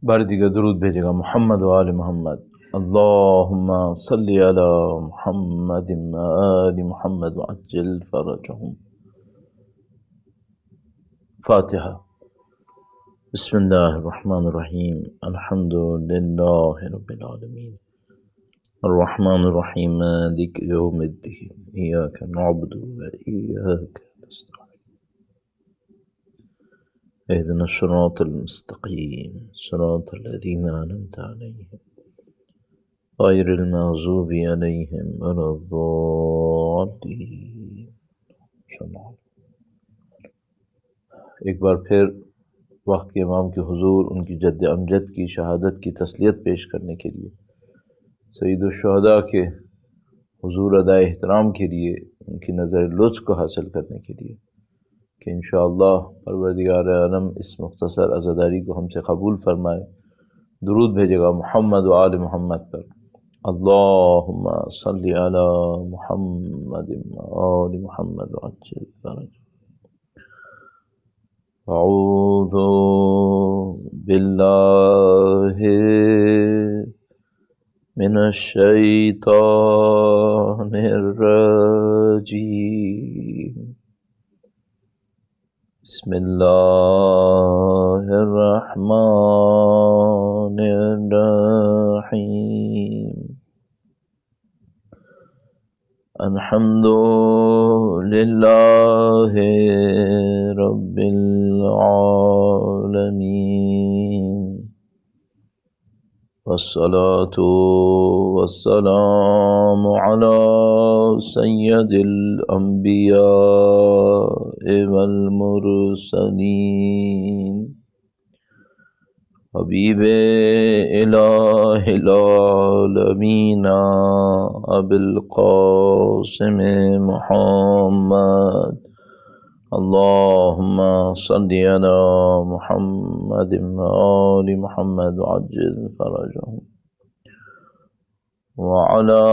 بار دیگر درود بھیجے گا محمد و آل محمد۔ اللہم صلی علی محمد و آل محمد وعجل فرجہم۔ فاتحہ۔ بسم اللہ الرحمن الرحیم، الحمد للہ رب العالمین، الرحمن الرحیم، مالک یوم الدین، ایاک نعبد و ایاک نستعین، اهدنا الصراط المستقيم صراط الذين أنعمت عليهم غير المغضوب عليهم ولا الضالين۔ ایک بار پھر وقت کے امام کے حضور ان کی جد امجد کی شہادت کی تسلیت پیش کرنے کے لیے، سید الشہداء کے حضور ادائے احترام کے لیے، ان کی نظر لطف کو حاصل کرنے کے لیے کہ انشاءاللہ پروردگار عالم اس مختصر عزاداری کو ہم سے قبول فرمائے، درود بھیجے گا محمد و آل محمد پر۔ اللہم صلی علی محمد و آل محمد وعجل فرجہ۔ اعوذ باللہ من الشیطان الرجیم، بسم اللہ الرحمن الرحیم، الحمد للہ رب العالمین، والصلاة والسلام على سید الانبیاء والمرسلین، حبیب الہ العالمین ابی القاسم محمد، اللہم صلی علی محمد وآل محمد وعجل فرجہم، وعلی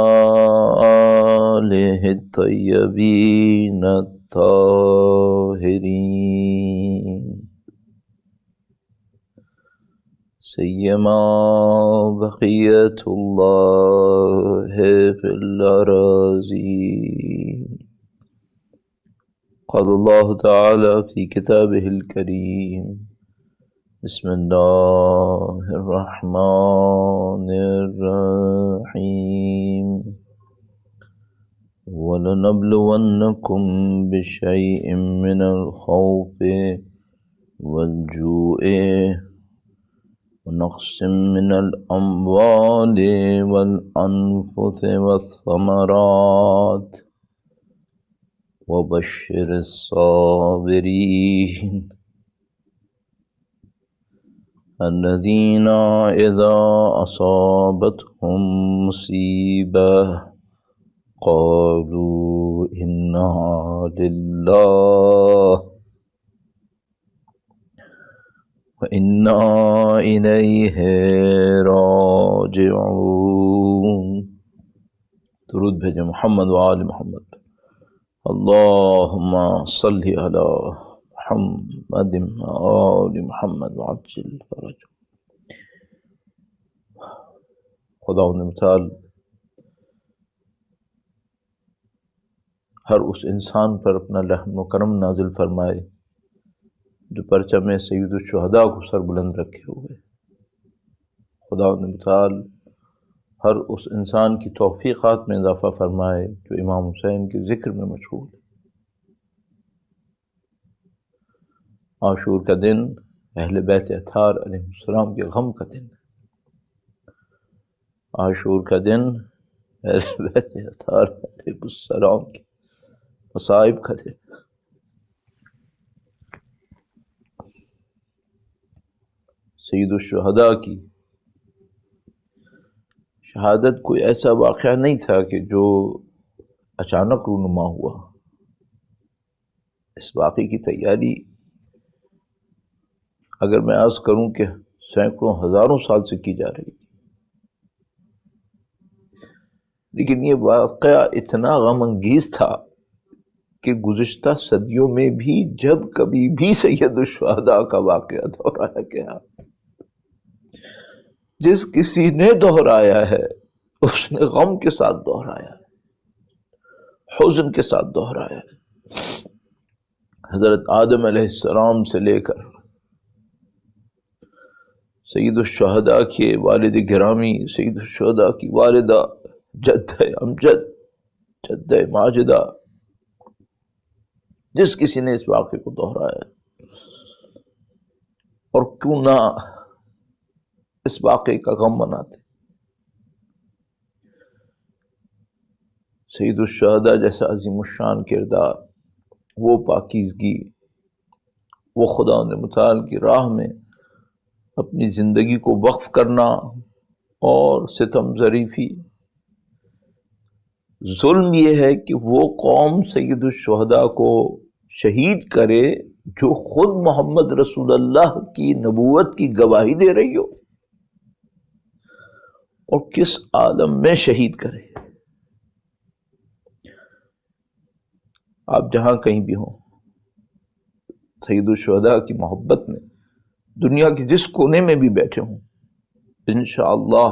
آلہ الطیبین الطاہرین، سیما بقیت اللہ فی الأراضین۔ قال اللہ تعالی فی کتابہ الکریم، بسم اللہ الرحمن الرحیم، وَلَنَبْلُوَنَّكُمْ بِشَيْءٍ مِّنَ الْخَوْفِ وَالْجُوعِ وَنَقْصٍ مِّنَ الْأَمْوَالِ وَالْأَنفُسِ وَالثَّمَرَاتِ وَبَشِّرِ الصَّابِرِينَ الَّذِينَ إِذَا أَصَابَتْهُم مُّصِيبَةٌ قَالُوا إِنَّا لِلَّهِ وَإِنَّا إِلَيْهِ راجعون۔ درود بھیجے محمد و آل محمد۔ اللہم صلی علی محمد و آل محمد وعجل فرجہ۔ خدا متعال ہر اس انسان پر اپنا رحم و کرم نازل فرمائے جو پرچم سید الشہداء کو سر بلند رکھے ہوئے۔ خدا متعال ہر اس انسان کی توفیقات میں اضافہ فرمائے جو امام حسین کے ذکر میں مشغول ہے۔ عاشور کا دن اہل بیت اطہار علیہ السلام کے غم کا دن ہے۔ عاشور کا دن اہل بیت اطہار علیہ السلام کے مصائب کا دن۔ سید الشہداء کی شہادت کوئی ایسا واقعہ نہیں تھا کہ جو اچانک رونما ہوا۔ اس واقعے کی تیاری اگر میں عرض کروں کہ سینکڑوں ہزاروں سال سے کی جا رہی تھی، لیکن یہ واقعہ اتنا غم انگیز تھا کہ گزشتہ صدیوں میں بھی جب کبھی بھی سید الشہداء کا واقعہ دہرایا گیا جس کسی نے دہرایا ہے اس نے غم کے ساتھ دہرایا ہے، حزن کے ساتھ دہرایا ہے۔ حضرت آدم علیہ السلام سے لے کر سید الشہداء کے والد گرامی سید الشہداء کی والدہ جد امجد جد ماجدہ، جس کسی نے اس واقعے کو دہرایا اور کیوں نہ اس واقعے کا غم مناتے۔ سید الشہداء جیسا عظیم الشان کردار، وہ پاکیزگی، وہ خدا متعال کی راہ میں اپنی زندگی کو وقف کرنا اور ستم ظریفی۔ ظلم یہ ہے کہ وہ قوم سید الشہداء کو شہید کرے جو خود محمد رسول اللہ کی نبوت کی گواہی دے رہی ہو، اور کس عالم میں شہید کرے۔ آپ جہاں کہیں بھی ہوں، سید الشہداء کی محبت میں دنیا کے جس کونے میں بھی بیٹھے ہوں، انشاءاللہ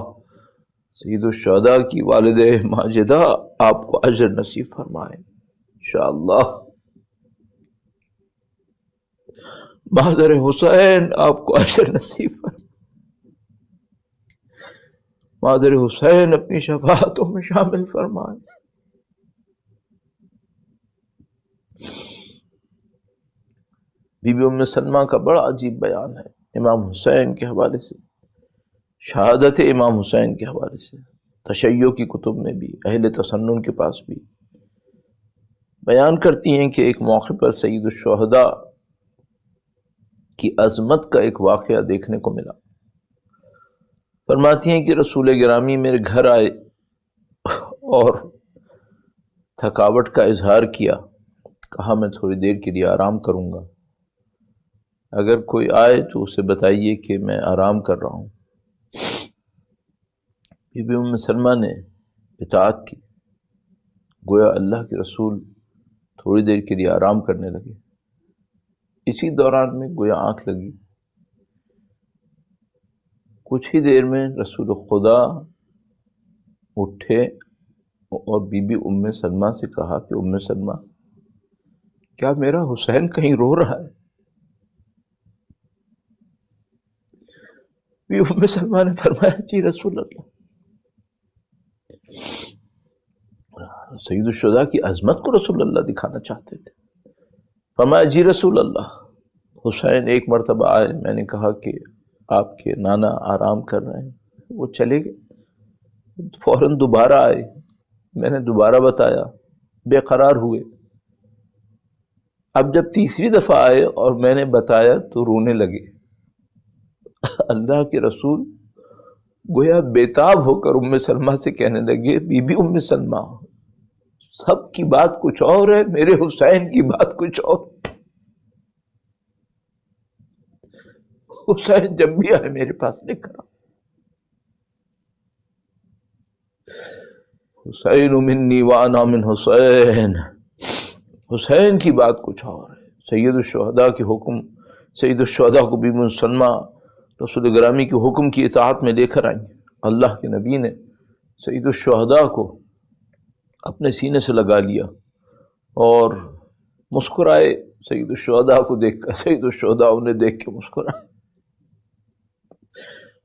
سید الشہداء کی والد ماجدہ آپ کو اجر نصیب فرمائے انشاءاللہ۔ مادر حسین آپ کو اجر نصیب فرمائے، مادر حسین اپنی شفاعتوں میں شامل فرمائے۔ بی بی ام سلمہ کا بڑا عجیب بیان ہے امام حسین کے حوالے سے، شہادت امام حسین کے حوالے سے، تشیع کی کتب میں بھی، اہل تسنن کے پاس بھی بیان کرتی ہیں کہ ایک موقع پر سید الشہداء کی عظمت کا ایک واقعہ دیکھنے کو ملا۔ فرماتی ہیں کہ رسول گرامی میرے گھر آئے اور تھکاوٹ کا اظہار کیا، کہا میں تھوڑی دیر کے لیے آرام کروں گا، اگر کوئی آئے تو اسے بتائیے کہ میں آرام کر رہا ہوں۔ بی بی ام سلمہ نے اطاعت کی، گویا اللہ کے رسول تھوڑی دیر کے لیے آرام کرنے لگے۔ اسی دوران میں گویا آنکھ لگی، کچھ ہی دیر میں رسول خدا اٹھے اور بی بی ام سلمہ سے کہا کہ ام سلمہ کیا میرا حسین کہیں رو رہا ہے؟ بی ام سلمہ نے فرمایا جی رسول اللہ۔ سید الشہداء کی عظمت کو رسول اللہ دکھانا چاہتے تھے۔ فرمایا جی رسول اللہ، حسین ایک مرتبہ آئے، میں نے کہا کہ آپ کے نانا آرام کر رہے ہیں، وہ چلے گئے، فوراً دوبارہ آئے، میں نے دوبارہ بتایا، بے قرار ہوئے۔ اب جب تیسری دفعہ آئے اور میں نے بتایا تو رونے لگے۔ اللہ کے رسول گویا بیتاب ہو کر ام سلمہ سے کہنے لگے بی بی ام سلمہ، سب کی بات کچھ اور ہے، میرے حسین کی بات کچھ اور۔ حسین جب بھی آئے میرے پاس لے کر آؤ، حسین منی وانا من حسین، حسین کی بات کچھ اور ہے۔ سید الشہداء کے حکم، سید الشہداء کو بی بی ام سلمہ رسول گرامی کے حکم کی اطاعت میں لے کر آئیں۔ اللہ کے نبی نے سید الشہداء کو اپنے سینے سے لگا لیا اور مسکرائے، سید الشہداء کو دیکھ کر، سید الشہداء انہیں دیکھ کے مسکرائے۔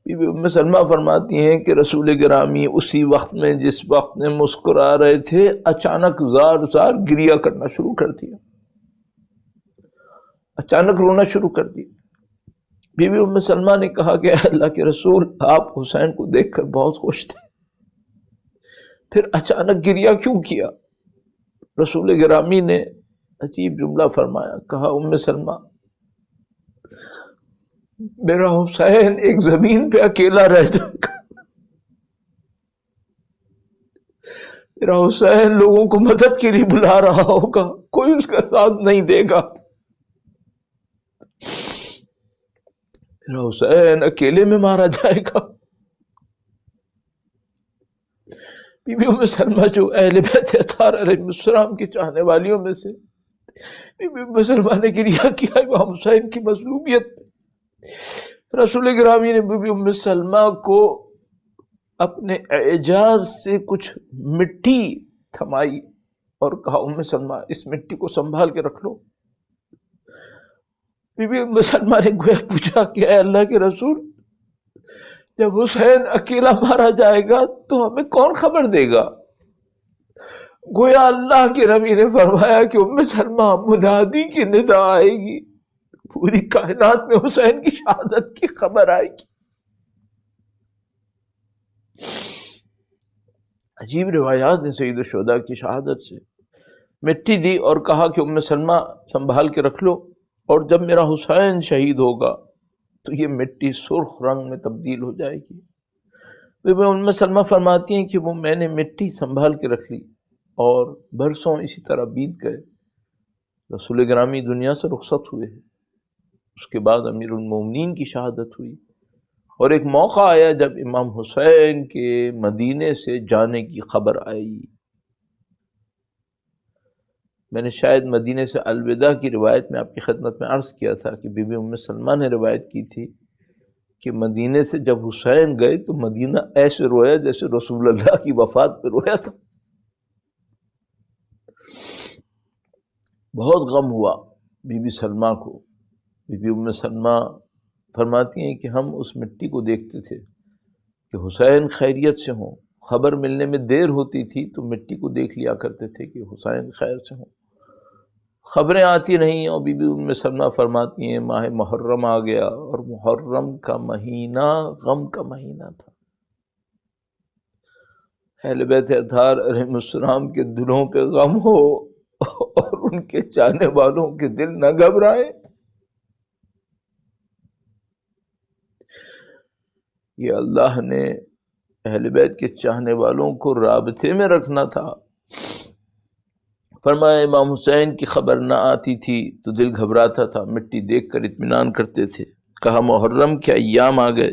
بی بی ام سلمہ فرماتی ہیں کہ رسول گرامی اسی وقت میں جس وقت میں مسکرا رہے تھے اچانک زار زار گریہ کرنا شروع کر دیا، اچانک رونا شروع کر دیا۔ بی بی ام سلمہ نے کہا کہ اللہ کے رسول آپ حسین کو دیکھ کر بہت خوش تھے، پھر اچانک گریہ کیوں کیا؟ رسول گرامی نے عجیب جملہ فرمایا، کہا ام سلمہ میرا حسین ایک زمین پہ اکیلا رہ جائے گا، میرا حسین لوگوں کو مدد کے لیے بلا رہا ہوگا، کوئی اس کا ساتھ نہیں دے گا، میرا حسین اکیلے میں مارا جائے گا۔ بی بی ام سلمہ جو اہل بیت اطہار علیہ السلام کی چاہنے والیوں میں سے، بی بی ام سلمہ نے گریہ کیا امام حسین کی مظلومیت، رسول گرامی نے بی بی ام سلمہ کو اپنے اعجاز سے کچھ مٹی تھمائی اور کہا ام سلمہ اس مٹی کو سنبھال کے رکھ لو۔ بی بی ام سلمہ نے گویا پوچھا کہ اے اللہ کے رسول، جب حسین اکیلا مارا جائے گا تو ہمیں کون خبر دے گا؟ گویا اللہ کے نبی نے فرمایا کہ ام سلمہ منادی کی ندا آئے گی، پوری کائنات میں حسین کی شہادت کی خبر آئے گی۔ عجیب روایات ہیں سید الشہداء کی شہادت سے۔ مٹی دی اور کہا کہ ام سلمہ سنبھال کے رکھ لو، اور جب میرا حسین شہید ہوگا تو یہ مٹی سرخ رنگ میں تبدیل ہو جائے گی۔ بی بی ام سلمہ فرماتی ہیں کہ وہ میں نے مٹی سنبھال کے رکھ لی اور برسوں اسی طرح بیت گئے۔ رسول گرامی دنیا سے رخصت ہوئے ہیں، اس کے بعد امیر المومنین کی شہادت ہوئی، اور ایک موقع آیا جب امام حسین کے مدینے سے جانے کی خبر آئی۔ میں نے شاید مدینے سے الوداع کی روایت میں آپ کی خدمت میں عرض کیا تھا کہ بی بی ام سلمہ نے روایت کی تھی کہ مدینے سے جب حسین گئے تو مدینہ ایسے رویا جیسے رسول اللہ کی وفات پہ رویا تھا۔ بہت غم ہوا بی بی سلمہ کو۔ بی بی ام سلمہ فرماتی ہیں کہ ہم اس مٹی کو دیکھتے تھے کہ حسین خیریت سے ہوں، خبر ملنے میں دیر ہوتی تھی تو مٹی کو دیکھ لیا کرتے تھے کہ حسین خیر سے ہوں، خبریں آتی نہیں، اور بی بی ام سلمہ فرماتی ہیں ماہ محرم آ گیا اور محرم کا مہینہ غم کا مہینہ تھا۔ اہل بیت اطہار علیہ السلام کے دلوں پہ غم ہو اور ان کے چاہنے والوں کے دل نہ گھبرائے، یہ اللہ نے اہل بیت کے چاہنے والوں کو رابطے میں رکھنا تھا۔ فرمایا امام حسین کی خبر نہ آتی تھی تو دل گھبراتا تھا، مٹی دیکھ کر اطمینان کرتے تھے۔ کہا محرم کے ایام آ گئے،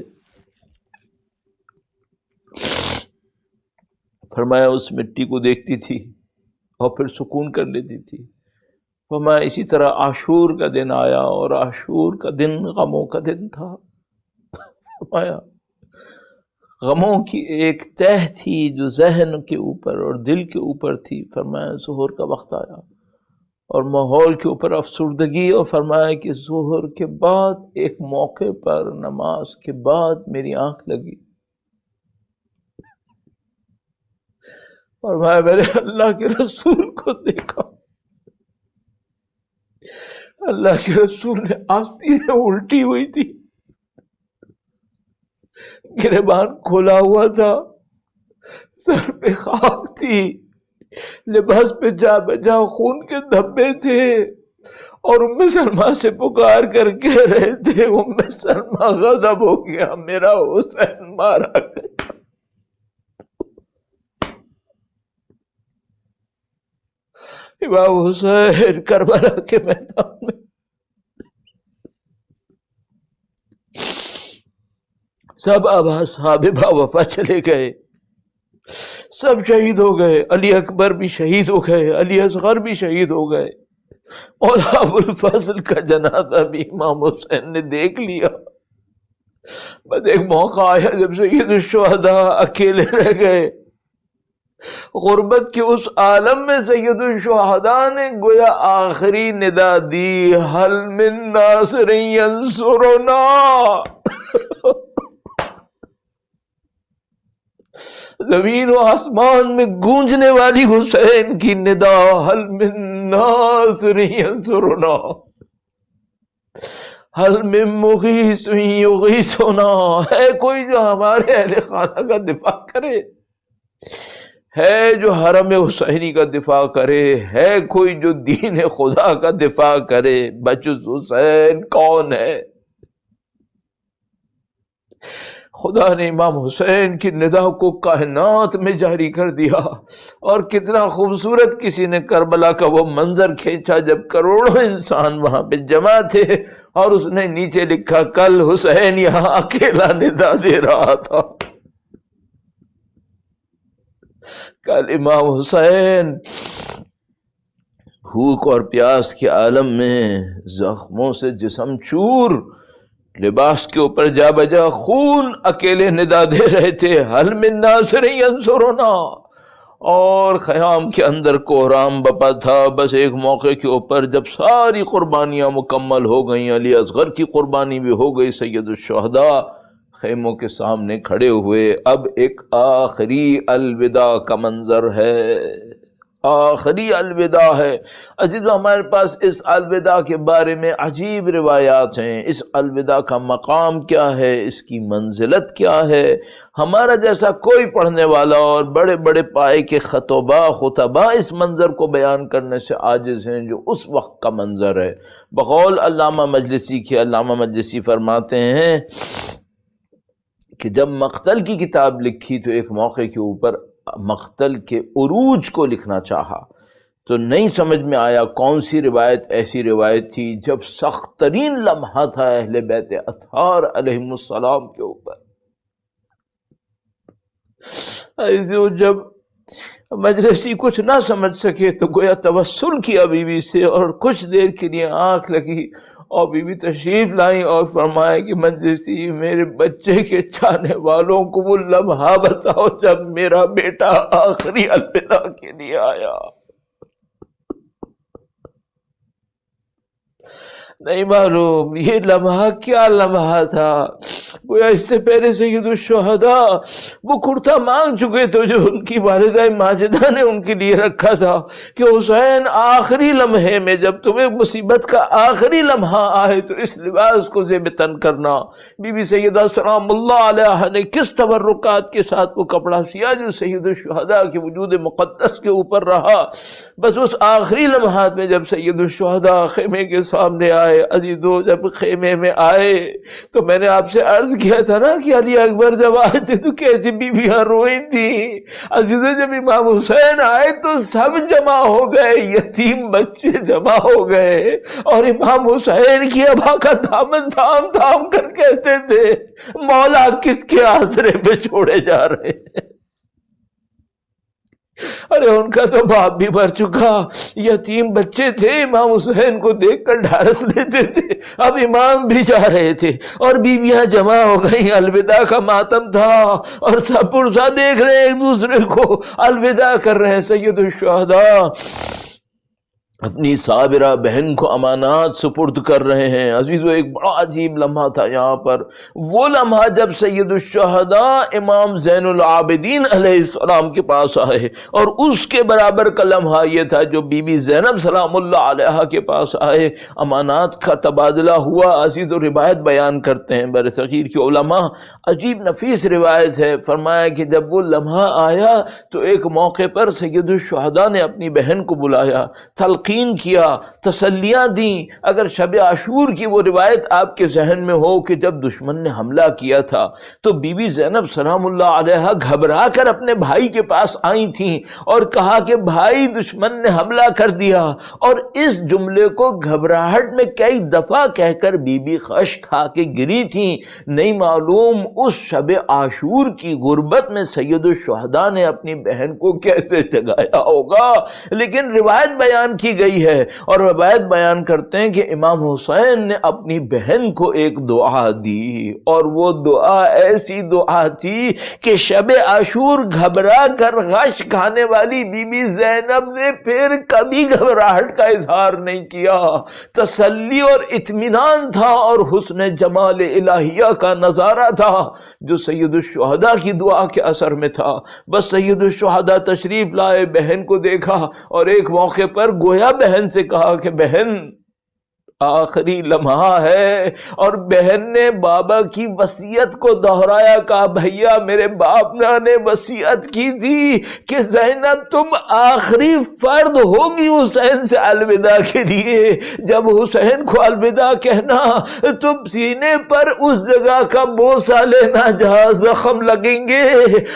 فرمایا اس مٹی کو دیکھتی تھی اور پھر سکون کر لیتی تھی۔ فرمایا اسی طرح عاشور کا دن آیا اور عاشور کا دن غموں کا دن تھا۔ فرمایا غموں کی ایک تہ تھی جو ذہن کے اوپر اور دل کے اوپر تھی۔ فرمایا ظہر کا وقت آیا اور ماحول کے اوپر افسردگی، اور فرمایا کہ ظہر کے بعد ایک موقع پر نماز کے بعد میری آنکھ لگی، فرمایا میں نے اللہ کے رسول کو دیکھا، اللہ کے رسول نے آستینیں الٹی ہوئی تھی، گریبان کھولا ہوا تھا، سر پہ خاک تھی، لباس پہ جا بجا خون کے دھبے تھے، اور ام سلمہ سے پکار کر کہہ رہے تھے ام سلمہ غضب ہو گیا، میرا حسین مارا گیا۔ امام حسین کربلا کے میدان میں سب اب اصحاب وفا چلے گئے، سب شہید ہو گئے، علی اکبر بھی شہید ہو گئے، علی اصغر بھی شہید ہو گئے، مولا ابو الفضل کا جنازہ بھی امام حسین نے دیکھ لیا۔ بس ایک موقع آیا جب سید الشہداء اکیلے رہ گئے، غربت کے اس عالم میں سید الشہداء نے گویا آخری ندا دی، حل من ناصر ینصرنا، زمین و آسمان میں گونجنے والی حسین کی ندا، حل من ناصر ینصرنا، حل من مغیث یغیثنا، ہے کوئی جو ہمارے اہل خانہ کا دفاع کرے، ہے جو حرم حسینی کا دفاع کرے، ہے کوئی جو دین خدا کا دفاع کرے، بجز حسین کون ہے؟ خدا نے امام حسین کی ندا کو کائنات میں جاری کر دیا، اور کتنا خوبصورت کسی نے کربلا کا وہ منظر کھینچا جب کروڑوں انسان وہاں پہ جمع تھے، اور اس نے نیچے لکھا کل حسین یہاں اکیلا ندا دے رہا تھا، کل امام حسین بھوک اور پیاس کے عالم میں زخموں سے جسم چور لباس کے اوپر جا بجا خون اکیلے ندا دے رہے تھے، حل من ناصر ینصرنا، اور خیام کے اندر کوہرام بپا تھا۔ بس ایک موقع کے اوپر جب ساری قربانیاں مکمل ہو گئیں، علی اصغر کی قربانی بھی ہو گئی، سید الشہداء خیموں کے سامنے کھڑے ہوئے، اب ایک آخری الوداع کا منظر ہے، آخری الوداع ہے۔ عزیزو، ہمارے پاس اس الوداع کے بارے میں عجیب روایات ہیں۔ اس الوداع کا مقام کیا ہے، اس کی منزلت کیا ہے؟ ہمارا جیسا کوئی پڑھنے والا اور بڑے بڑے پائے کے خطبہ اس منظر کو بیان کرنے سے عاجز ہیں جو اس وقت کا منظر ہے۔ بقول علامہ مجلسی کے، علامہ مجلسی فرماتے ہیں کہ جب مقتل کی کتاب لکھی تو ایک موقع کے اوپر مقتل کے عروج کو لکھنا چاہا تو نہیں سمجھ میں آیا کون سی روایت ایسی روایت تھی جب سخت ترین لمحہ تھا اہل بیت اطہار علیہم السلام کے اوپر۔ ایسے جب مجلسی کچھ نہ سمجھ سکے تو گویا توسل کیا بیوی سے، اور کچھ دیر کے لیے آنکھ لگی اور بیوی تشریف لائی اور فرمایا کہ مجلسی، میرے بچے کے چاہنے والوں کو وہ لمحہ بتاؤ جب میرا بیٹا آخری الوداع کے لیے آیا۔ نہیں معلوم یہ لمحہ کیا لمحہ تھا۔ گویا اس سے پہلے سید الشہداء وہ کرتا مانگ چکے تھے جو ان کی والدہ ماجدہ نے ان کے لیے رکھا تھا کہ حسین آخری لمحے میں جب تمہیں مصیبت کا آخری لمحہ آئے تو اس لباس کو زیب تن کرنا۔ بی بی سیدہ سلام اللہ علیہ نے کس تبرکات کے ساتھ وہ کپڑا سیا جو سید الشہداء کے وجود مقدس کے اوپر رہا۔ بس اس آخری لمحات میں جب سید الشہداء خیمے کے سامنے آئے، عزیزو جب خیمے میں آئے تو میں نے آپ سے عرض کیا تھا نا کہ علی اکبر جب آئے تھے تو کیسی بیویاں روئی تھیں۔ عزیزو جب امام حسین آئے تو سب جمع ہو گئے، یتیم بچے جمع ہو گئے، اور امام حسین کی ابا کا دامن تھام تھام کر کہتے تھے مولا کس کے آسرے پہ چھوڑے جا رہے ہیں۔ ارے ان کا تو باپ بھی مر چکا، یتیم بچے تھے، امام حسین کو دیکھ کر ڈھارس لیتے تھے، اب امام بھی جا رہے تھے اور بیویاں جمع ہو گئی، الوداع کا ماتم تھا اور سب پرسا دیکھ رہے ایک دوسرے کو، الوداع کر رہے ہیں۔ سید الشہداء اپنی صابرہ بہن کو امانات سپرد کر رہے ہیں۔ عزیزو ایک بڑا عجیب لمحہ تھا یہاں پر، وہ لمحہ جب سید الشہداء امام زین العابدین علیہ السلام کے پاس آئے، اور اس کے برابر کا لمحہ یہ تھا جو بی بی زینب سلام اللہ علیہ کے پاس آئے، امانات کا تبادلہ ہوا۔ عزیزو روایت بیان کرتے ہیں بر صغیر کے علماء، عجیب نفیس روایت ہے، فرمایا کہ جب وہ لمحہ آیا تو ایک موقع پر سید الشہداء نے اپنی بہن کو بلایا، تلقین کیا، تسلیاں دیں۔ اگر شب عاشور کی وہ روایت آپ کے ذہن میں ہو کہ جب دشمن نے حملہ کیا تھا تو بی بی زینب سلام اللہ علیہ گھبرا کر اپنے بھائی کے پاس آئی تھیں اور کہا کہ بھائی دشمن نے حملہ کر دیا، اور اس جملے کو گھبراہٹ میں کئی دفعہ کہہ کر بی بی خش کھا کے گری تھیں۔ نہیں معلوم اس شب عاشور کی غربت میں سید الشہداء نے اپنی بہن کو کیسے جگایا ہوگا، لیکن روایت بیان کی گئی ہے، اور روایت بیان کرتے ہیں کہ امام حسین نے اپنی بہن کو ایک دعا دی، اور وہ دعا ایسی دعا تھی کہ شب عاشور گھبرا کر غش کھانے والی بی بی زینب نے پھر کبھی گھبراہٹ کا اظہار نہیں کیا، تسلی اور اطمینان تھا اور حسن جمال الہیہ کا نظارہ تھا جو سید الشہداء کی دعا کے اثر میں تھا۔ بس سید الشہداء تشریف لائے، بہن کو دیکھا اور ایک موقع پر گویا بہن سے کہا کہ بہن آخری لمحہ ہے، اور بہن نے بابا کی وصیت کو دہرایا، کہا بھیا میرے باپ نے وصیت کی تھی کہ زینب تم آخری فرد ہوگی حسین سے الوداع کے لیے، جب حسین کو الوداع کہنا تم سینے پر اس جگہ کا بوسہ لینا جہاں زخم لگیں گے۔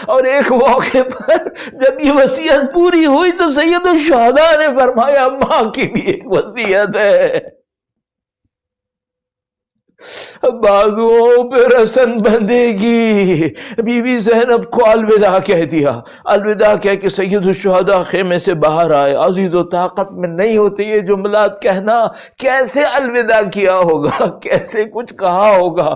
اور ایک موقع پر جب یہ وصیت پوری ہوئی تو سید الشہداء نے فرمایا ماں کی بھی ایک وصیت ہے۔ بازوؤں پہ رسن بندھے گی. بی بی زینب کو الوداع کہہ دیا. الوداع کہہ کے سید الشہداء خیمے سے باہر آئے. عزیز و طاقت میں نہیں ہوتے یہ جملات کہنا. کیسے الوداع کیا ہوگا, کیسے کچھ کہا ہوگا.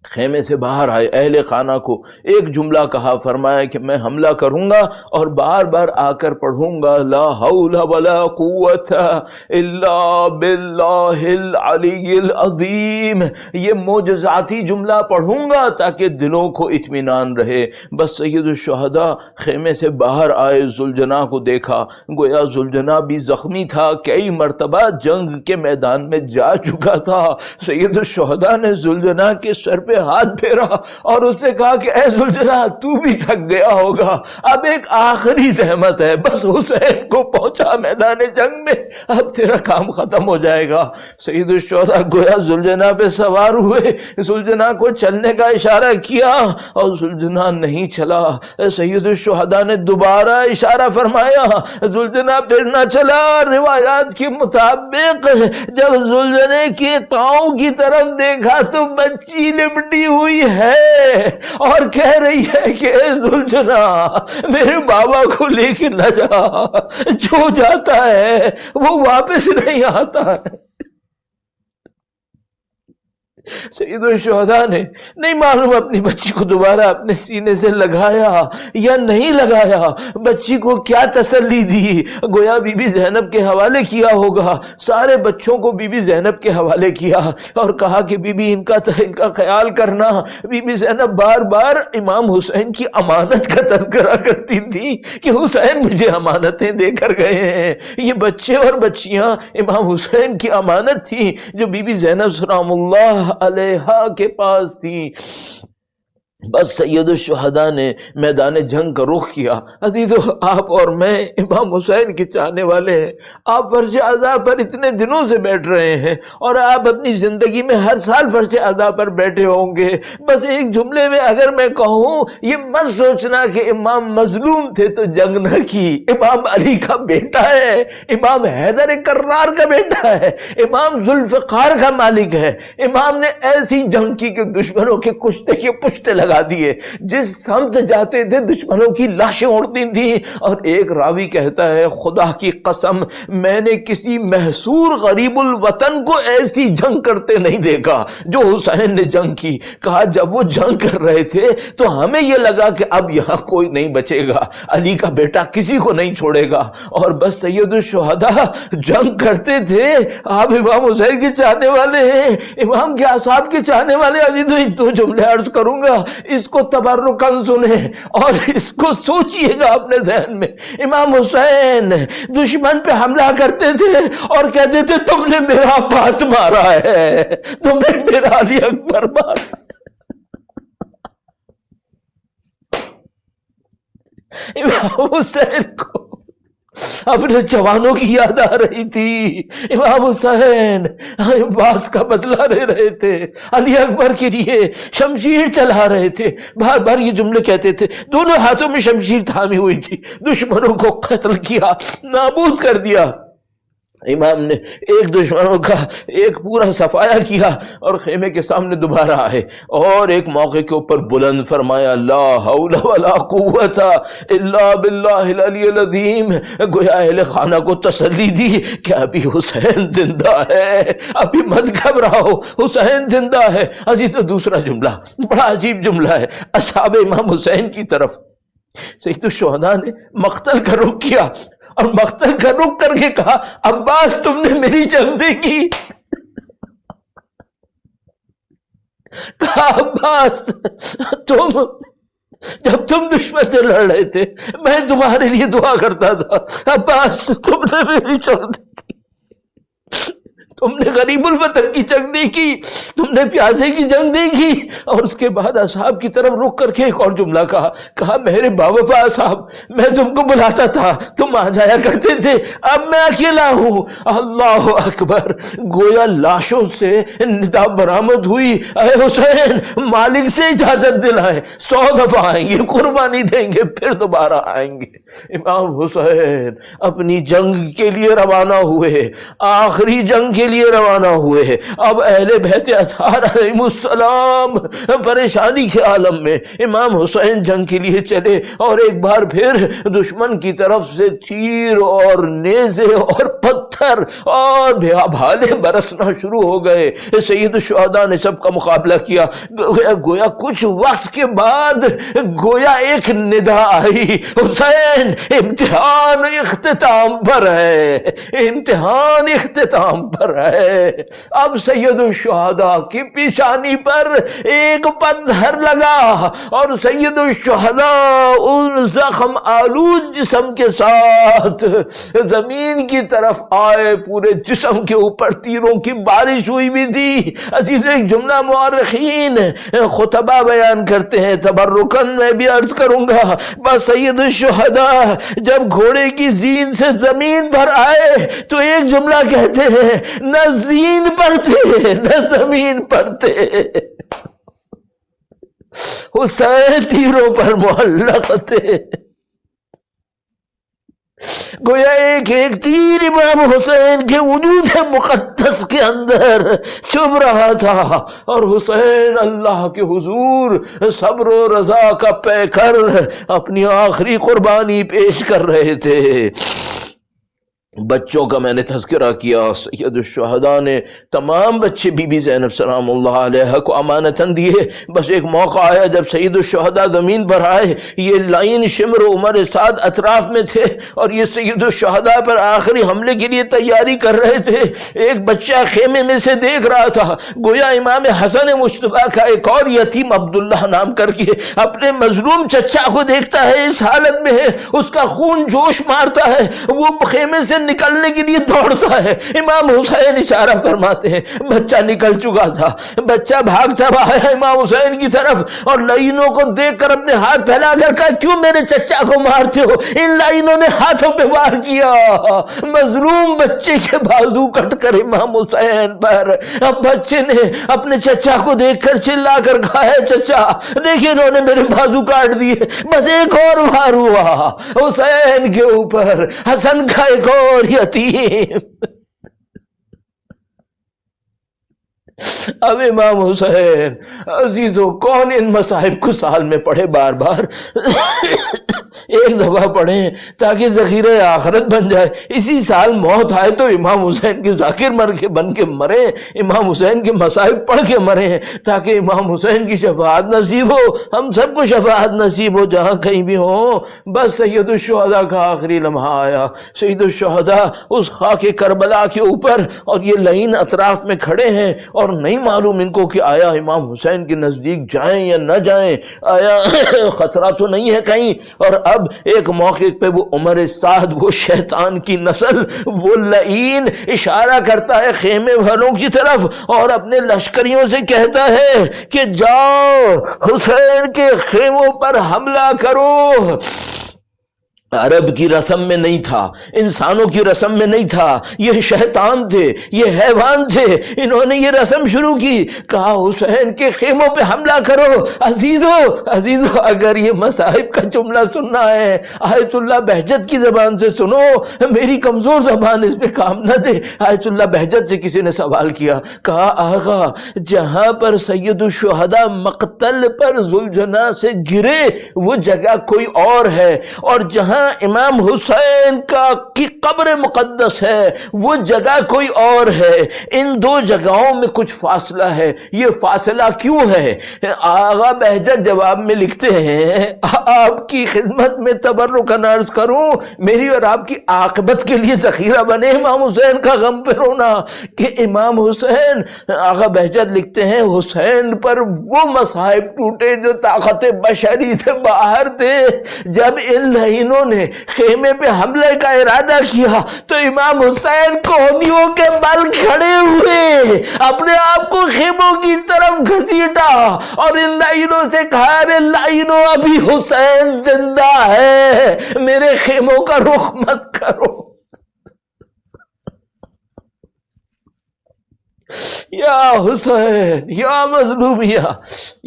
خیمے سے باہر آئے, اہل خانہ کو ایک جملہ کہا, فرمایا کہ میں حملہ کروں گا اور بار بار آ کر پڑھوں گا لا حول ولا قوت الا باللہ العلی العظیم. یہ معجزاتی جملہ پڑھوں گا تاکہ دلوں کو اطمینان رہے. بس سید الشہداء خیمے سے باہر آئے, ذوالجناح کو دیکھا. گویا ذوالجناح بھی زخمی تھا, کئی مرتبہ جنگ کے میدان میں جا چکا تھا. سید الشہداء نے ذوالجناح کے سر پہ ہاتھ پھیرا اور اس نے کہا کہ اے ذوالجناح تو بھی تھک گیا ہوگا, اب ایک آخری زحمت ہے, بس حسین کو پہنچا میدان جنگ میں, اب تیرا کام ختم ہو جائے گا. سید الشہداء گویا ذوالجناح پہ سوار ہوئے, ذوالجناح کو چلنے کا اشارہ کیا اور ذوالجناح نہیں چلا. سید الشہداء نے دوبارہ اشارہ فرمایا, ذوالجناح پھر نہ چلا. روایات کے مطابق جب ذوالجناح کے پاؤں کی طرف دیکھا تو بچی لپٹی ہوئی ہے اور کہہ رہی ہے کہ اے ذوالجناح میرے بابا کو لے کے نہ جا, جو جاتا ہے وہ واپس نہیں آتا ہے. سید الشہداء نے نہیں معلوم اپنی بچی کو دوبارہ اپنے سینے سے لگایا یا نہیں لگایا, بچی کو کیا تسلی دی. گویا بی بی زینب کے حوالے کیا ہوگا, سارے بچوں کو بی بی زینب کے حوالے کیا اور کہا کہ بی بی ان کا خیال کرنا. بی بی زینب بار بار امام حسین کی امانت کا تذکرہ کرتی تھی کہ حسین مجھے امانتیں دے کر گئے ہیں. یہ بچے اور بچیاں امام حسین کی امانت تھی جو بی بی زینب سلام اللہ علیہا کے پاس تھی. بس سید الشہداء نے میدان جنگ کا رخ کیا. عزیزو, آپ اور میں امام حسین کے چاہنے والے ہیں. آپ فرش اعضاء پر اتنے دنوں سے بیٹھ رہے ہیں اور آپ اپنی زندگی میں ہر سال فرش اعضاء پر بیٹھے ہوں گے. بس ایک جملے میں اگر میں کہوں, یہ مت سوچنا کہ امام مظلوم تھے تو جنگ نہ کی. امام علی کا بیٹا ہے, امام حیدر کرار کا بیٹا ہے, امام ذوالفقار کا مالک ہے. امام نے ایسی جنگ کی کہ دشمنوں کے کشتے کے پشتے لگا دیے. جس سمت جاتے تھے دشمنوں کی لاشیں اڑتی تھیں. اور ایک راوی کہتا ہے خدا کی قسم میں نے کسی محصور غریب الوطن کو ایسی جنگ کرتے نہیں دیکھا جو حسین نے جنگ کی. کہا جب وہ جنگ کر رہے تھے تو ہمیں یہ لگا کہ اب یہاں کوئی نہیں بچے گا, علی کا بیٹا کسی کو نہیں چھوڑے گا. اور بس سید الشہداء جنگ کرتے تھے. آپ امام حسین کے چاہنے والے ہیں, امام کے اصحاب کے چاہنے والے. عزیز دو جملے عرض کروں گا, اس کو تبرکاً سنیں اور اس کو سوچئے گا اپنے ذہن میں. امام حسین دشمن پہ حملہ کرتے تھے اور کہتے تھے تم نے میرا عباس مارا ہے, تم نے میرا علی اکبر مارا. امام حسین کو اپنے جوانوں کی یاد آ رہی تھی. امام حسین عباس کا بدلہ لے رہے تھے, علی اکبر کے لیے شمشیر چلا رہے تھے. بار بار یہ جملے کہتے تھے, دونوں ہاتھوں میں شمشیر تھامی ہوئی تھی. دشمنوں کو قتل کیا, نابود کر دیا. امام نے ایک دشمنوں کا ایک پورا صفایا کیا اور خیمے کے سامنے دوبارہ آئے اور ایک موقع کے اوپر بلند فرمایا لا حول ولا قوت الا باللہ العلی العظیم. گویا اہل خانہ کو تسلی دی کہ ابھی حسین زندہ ہے, ابھی مت گھبراؤ, حسین زندہ ہے. عزیز تو دوسرا جملہ بڑا عجیب جملہ ہے. اصحاب امام حسین کی طرف سید الشہداء نے مقتل کا رخ کیا اور مقتل کا رخ کر کے کہا عباس تم نے میری جنگ دیکھی. کہا عباس جب تم دشمن سے لڑ رہے تھے میں تمہارے لیے دعا کرتا تھا. عباس تم نے میری جنگ دیکھی, تم نے غریب الوطن کی جنگ دیکھی, تم نے پیاسے کی جنگ دیکھی. اور اس کے بعد اصحاب کی طرف رخ کر کے ایک اور جملہ کہا میرے باوفا اصحاب میں تم کو بلاتا تھا تم آ جایا کرتے تھے, اب میں اکیلا ہوں. اللہ اکبر. گویا لاشوں سے ندا برآمد ہوئی, اے حسین مالک سے اجازت دلائیں, 100 دفعہ آئیں گے, قربانی دیں گے, پھر دوبارہ آئیں گے. امام حسین اپنی جنگ کے لیے روانہ ہوئے, آخری جنگ کے لیے روانہ ہوئے۔ اب اہل بیت اطہار علیہ السلام پریشانی کے عالم میں، امام حسین جنگ کے لیے چلے اور ایک بار پھر دشمن کی طرف سے تیر اور نیزے اور پتھر اور بھالے برسنا شروع ہو گئے۔ سید الشہداء نے سب کا مقابلہ کیا۔ گویا کچھ وقت کے بعد گویا ایک ندا آئی، حسین امتحان اختتام پر ہے، امتحان اختتام پر ہے۔ اب سید الشہداء کی پیشانی پر ایک پتھر لگا اور سید الشہداء ان زخم آلود جسم کے ساتھ زمین کی طرف آئے، پورے جسم کے اوپر تیروں کی بارش ہوئی بھی تھی۔ عزیز ایک جملہ مورخین خطبہ بیان کرتے ہیں، تبرکن میں بھی عرض کروں گا، بس سید الشہداء جب گھوڑے کی زین سے زمین پر آئے تو ایک جملہ کہتے ہیں، نہ زین پر تھے نہ زمین پر تھے، حسین تیروں پر معلق تھے۔ گویا ایک ایک تیر امام حسین کے وجود مقدس کے اندر چبھ رہا تھا، اور حسین اللہ کے حضور صبر و رضا کا پے کر اپنی آخری قربانی پیش کر رہے تھے۔ بچوں کا میں نے تذکرہ کیا، سید الشہداء نے تمام بچے بی بی زینب سلام اللہ علیہ کو امانتاً دیے۔ بس ایک موقع آیا جب سید الشہداء زمین پر آئے، یہ لائن شمر و عمر سعد اطراف میں تھے اور یہ سید الشہداء پر آخری حملے کے لیے تیاری کر رہے تھے۔ ایک بچہ خیمے میں سے دیکھ رہا تھا، گویا امام حسن مجتبیٰ کا ایک اور یتیم عبداللہ نام کر کے اپنے مظلوم چچا کو دیکھتا ہے، اس حالت میں ہے، اس کا خون جوش مارتا ہے، وہ خیمے سے نکلنے کے لیے دوڑتا ہے۔ امام حسین اشارہ فرماتے ہیں، بچہ نکل چکا تھا، بچہ بھاگتا آیا امام حسین کی طرف اور لائنوں کو دیکھ کر اپنے ہاتھ پھیلا کر کہا، کیوں میرے چچا کو مارتے ہو؟ ان لائنوں نے ہاتھوں پہ وار کیا، مظلوم بچے کے بازو کٹ کر امام حسین پر۔ اب بچے نے اپنے چچا کو دیکھ کر چلا کر کہا، ہے چچا دیکھیں انہوں نے میرے بازو کاٹ دیے۔ بس ایک اور وار ہوا حسین کے اوپر، حسن کا ایک اور یتیم۔ اب امام حسین عزیزو، کون ان مصائب کو سال میں پڑھے بار بار؟ ایک دفعہ پڑھیں تاکہ ذخیرہ آخرت بن جائے۔ اسی سال موت آئے تو امام حسین کے ذاکر بن کے مریں، امام حسین کے مصائب پڑھ کے مریں، تاکہ امام حسین کی شفاعت نصیب ہو، ہم سب کو شفاعت نصیب ہو جہاں کہیں بھی ہوں۔ بس سید الشہداء کا آخری لمحہ آیا، سید الشہداء اس خاک کربلا کے اوپر، اور یہ لعین اطراف میں کھڑے ہیں اور نہیں معلوم ان کو کہ آیا امام حسین کے نزدیک جائیں یا نہ جائیں، آیا خطرہ تو نہیں ہے کہیں۔ اور اب ایک موقع پہ وہ عمر سعد، وہ شیطان کی نسل، وہ لعین اشارہ کرتا ہے خیمے والوں کی طرف اور اپنے لشکریوں سے کہتا ہے کہ جاؤ حسین کے خیموں پر حملہ کرو۔ عرب کی رسم میں نہیں تھا، انسانوں کی رسم میں نہیں تھا، یہ شیطان تھے، یہ حیوان تھے، انہوں نے یہ رسم شروع کی، کہا حسین کے خیموں پہ حملہ کرو۔ عزیزو اگر یہ مصائب کا جملہ سننا ہے آیت اللہ بہجت کی زبان سے سنو، میری کمزور زبان اس پہ کام نہ دے۔ آیت اللہ بہجت سے کسی نے سوال کیا، کہا آغا جہاں پر سید الشہداء مقتل پر ذوالجناح سے گرے وہ جگہ کوئی اور ہے، اور جہاں امام حسین کی قبر مقدس ہے وہ جگہ کوئی اور ہے، ان دو جگہوں میں کچھ فاصلہ ہے، یہ فاصلہ کیوں ہے؟ آغا بہجت جواب میں لکھتے ہیں، آپ کی خدمت میں تبرکاً عرض کروں، میری اور آپ کی عاقبت کے لیے ذخیرہ بنے امام حسین کا غم پہ رونا کہ امام حسین، آغا بہجت لکھتے ہیں، حسین پر وہ مصائب ٹوٹے جو طاقت بشری سے باہر تھے۔ جب ان لعینوں نے خیمے پہ حملے کا ارادہ کیا تو امام حسین کوہنیوں کے بل کھڑے ہوئے اپنے آپ کو خیموں کی طرف گھسیٹا اور ان لعینوں سے کہا، ارے لعینوں ابھی حسین زندہ ہے، میرے خیموں کا رخ مت کرو۔ یا حسین یا مظلومیہ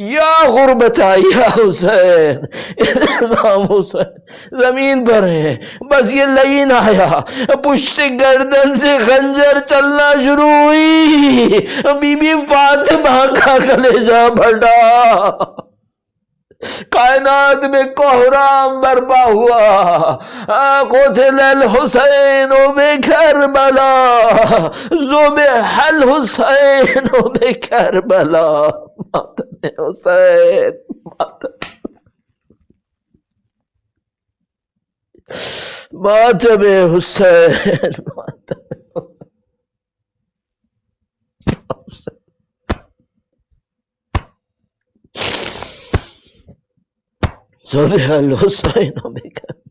یا غربتہ یا حسین، امام حسین زمین پر ہے، بس یہ لعین آیا، پشت گردن سے خنجر چلنا شروع ہوئی، بی بی فاطمہ کا کلیجہ پھٹا، کائنات میں کوہرام برپا ہوا، قتل الحسین بکربلا ذبح الحسین بکربلا، ماتم حسین، ماتم حسین، ماتم حسین، ذبح الحسین بکربلا۔